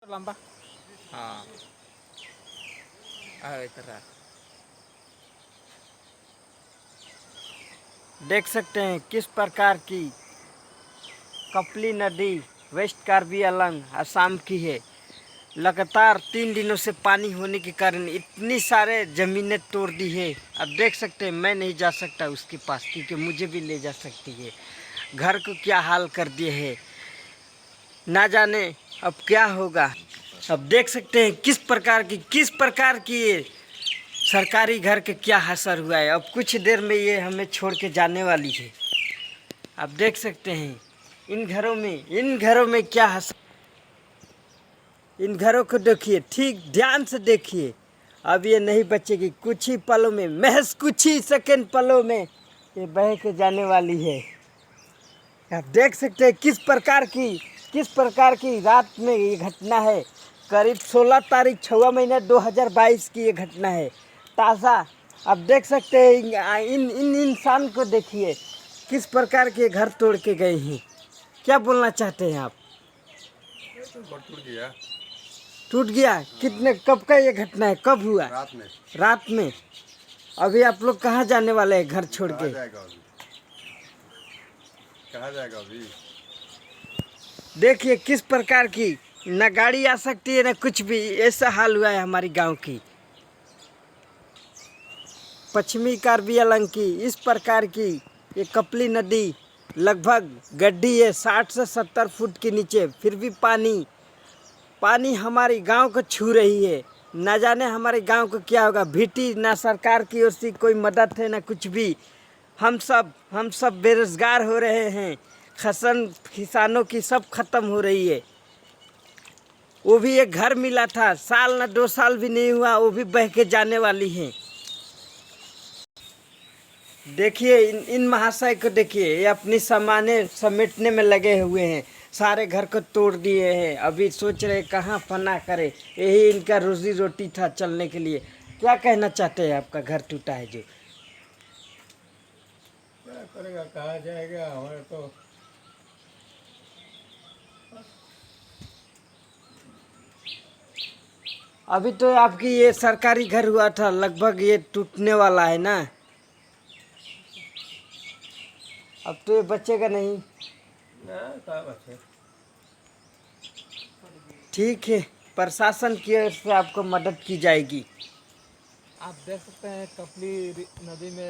लंबा। हाँ आओ इधर आ। देख सकते हैं किस प्रकार की कपली नदी वेस्ट कार्बी आंलंग असम की है। लगातार 3 दिनों से पानी होने के कारण इतनी सारे ज़मीनें तोड़ दी है। अब देख सकते हैं मैं नहीं जा सकता उसके पास क्योंकि मुझे भी ले जा सकती है। घर को क्या हाल कर दिए है ना जाने अब क्या होगा। अब देख सकते हैं किस प्रकार की ये सरकारी घर के क्या असर हुआ है। अब कुछ देर में ये हमें छोड़ के जाने वाली है। आप देख सकते हैं इन घरों में क्या असर। इन घरों को देखिए, ठीक ध्यान से देखिए। अब ये नहीं बचेगी, कुछ ही पलों में, महज कुछ ही सेकंड पलों में ये बह के जाने वाली है। आप देख सकते हैं किस प्रकार की रात में ये घटना है। करीब 16 तारीख 6वां महीना 2022 की ये घटना है ताज़ा। आप देख सकते हैं इन इन इंसान को देखिए किस प्रकार के घर तोड़ के गए हैं। क्या बोलना चाहते हैं आप? टूट गया। कितने कब का ये घटना है, कब हुआ? रात में। अभी आप लोग कहाँ जाने वाले हैं घर छोड़ के? कहाँ जाएगा अभी? देखिए किस प्रकार की न गाड़ी आ सकती है न कुछ भी, ऐसा हाल हुआ है हमारी गांव की पश्चिमी कार्बी आंलंग की। इस प्रकार की ये कपली नदी लगभग गड्ढी है 60 से 70 फुट के नीचे, फिर भी पानी हमारी गांव को छू रही है। ना जाने हमारे गांव को क्या होगा। भीटी ना सरकार की ओर से कोई मदद है ना कुछ भी। हम सब बेरोजगार हो रहे हैं। किसानों की सब खत्म हो रही है। वो भी एक घर मिला था, साल ना 2 साल भी नहीं हुआ, वो भी बह के जाने वाली है। देखिए इन महाशय को देखिए, ये अपनी सामानें समेटने में लगे हुए हैं। सारे घर को तोड़ दिए हैं। अभी सोच रहे कहाँ फना करे, यही इनका रोजी रोटी था चलने के लिए। क्या कहना चाहते हैं? आपका घर टूटा है जो। क्या करेगा, कहाँ जाएगा? हमारे तो अभी तो आपकी ये सरकारी घर हुआ था, लगभग ये टूटने वाला है ना। अब तो ये बचेगा नहीं। कहाँ बचे? ठीक है, प्रशासन की ओर से आपको मदद की जाएगी। आप देख सकते हैं कपली नदी में